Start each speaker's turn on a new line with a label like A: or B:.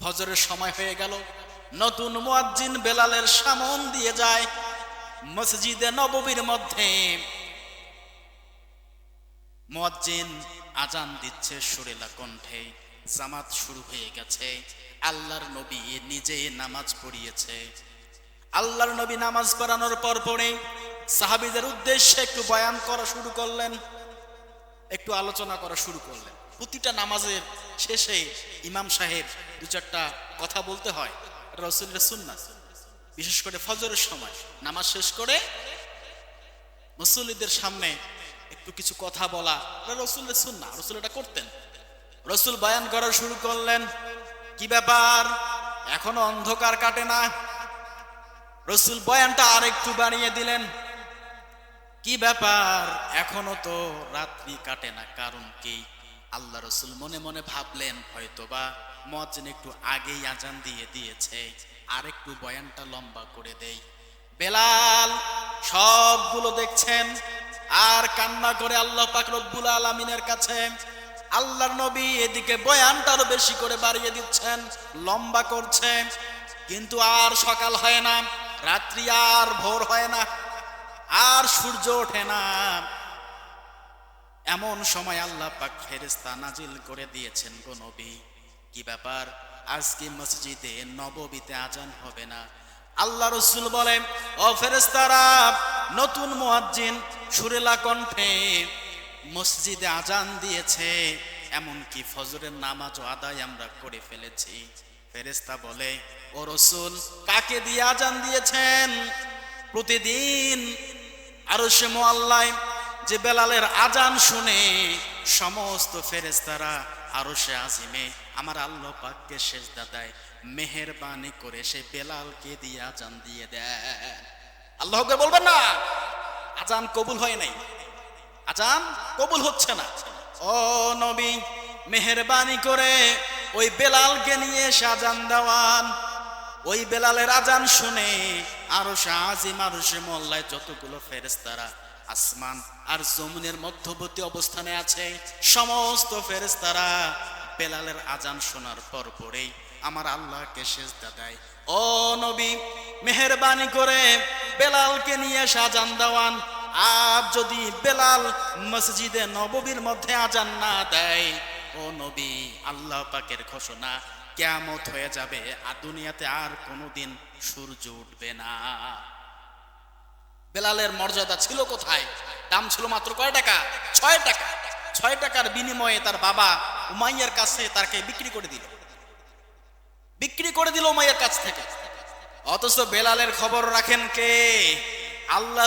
A: ফজরের সময় হয়ে গেল, নতুন মুয়াজ্জিন বেলালের সামন দিয়ে যায় মসজিদে নববীর মধ্যে। মুয়াজ্জিন আজান দিচ্ছে সুরেলা কণ্ঠে, জামাত শুরু হয়ে গেছে। আল্লাহর নবী নিজে নামাজ পড়িয়েছে। আল্লাহর নবী নামাজ পড়ানোর পর পরে সাহাবীদের উদ্দেশ্যে একটু বয়ান করা শুরু করলেন, একটু আলোচনা করা শুরু করলেন। প্রতিটা নামাজের শেষে ইমাম সাহেব দু চারটা কথা বলতে হয়, রাসূলের সুন্নাত। বিশেষ করে ফজরের সময় নামাজ শেষ করে মুসল্লিদের সামনে একটু কিছু কথা বলা রাসূলের সুন্নাহ, রাসূল এটা করতেন। রাসূল বয়ান করা শুরু করলেন। কি ব্যাপার, এখনো অন্ধকার কাটে না? রাসূল বয়ানটা আরেকটু বাড়িয়ে দিলেন। কি ব্যাপার, এখনো তো রাত্রি কাটে না, কারণ কি? আল্লাহ রাসূল মনে মনে ভাবলেন হয়তোবা মুয়াজ্জিন একটু আগেই আজান দিয়ে দিয়েছে, আর একটু বয়ানটা লম্বা করে দেই। বেলাল সবগুলো দেখছেন আর কান্না করে আল্লাহ পাক রব্বুল আলামিনের কাছে। আল্লাহর নবী এদিকে বয়ানটা আরো বেশি করে বাড়িয়ে দিচ্ছেন, লম্বা করছেন, কিন্তু আর সকাল হয় না, রাত্রি আর ভোর হয় না, আর সূর্য ওঠে না। এমন সময় আল্লাহ পাক ফেরেশতা নাজিল করে দিয়েছেন, গো নবী কি ব্যাপার, আজকে মসজিদে নববীতে আজান হবে না? আল্লাহ রাসূল বলেন, ও ফেরেশতারা, নতুন মুয়াজ্জিন সুরেলা কণ্ঠে মসজিদে আজান দিয়েছে, এমনকি ফজরের নামাজও আদায় আমরা করে ফেলেছি। ফেরেশতা বলে, ও রাসূল, কাকে দিয়ে আজান দিয়েছেন? প্রতিদিন আরশে মুআল্লায় যে বেলালের আজান শুনে সমস্ত ফেরেশতারা আরশে আজিমে আমার আল্লাহ পাককে সেজদা দেয়, মেহেরবানি করে সে বেলালকে দিয়ে আজান দিয়ে দেয়। আল্লাহ আকবার বলবেন না? আজান কবুল হয় নাই, আজান কবুল হচ্ছে না। ও নবী, মেহেরবানি করে ওই বেলালকে নিয়ে এসে আজান দেওয়ান। ওই বেলালের আজান শুনে আরশে আজিম আরশে মুআল্লায় যতগুলো ফেরেশতারা আসমান আর জমিনের মধ্যবর্তী অবস্থানে আছে, সমস্ত ফেরেশতারা বেলালের আজান শোনার পর পরেই আমার আল্লাহকে সেজদা দেয়। ও নবী, মেহেরবানি করে বেলালকে নিয়ে এসে আজান দেওয়ান। আর যদি বেলাল মসজিদে নববীর মধ্যে আজান না দেয়, ও নবী, আল্লাহ পাকের ঘোষণা, কিয়ামত হয়ে যাবে আর দুনিয়াতে আর কোনোদিন সূর্য উঠবে না। বেলালের মর্যাদা ছিল কোথায়? দাম ছিল মাত্র কয় টাকা? 6 টাকা। 6 টাকার বিনিময়ে তার বাবা উমাইয়ার কাছে তাকে বিক্রি করে দিল উমাইয়ার কাছ থেকে। অথচ বেলালের খবর রাখেন কে? আল্লাহ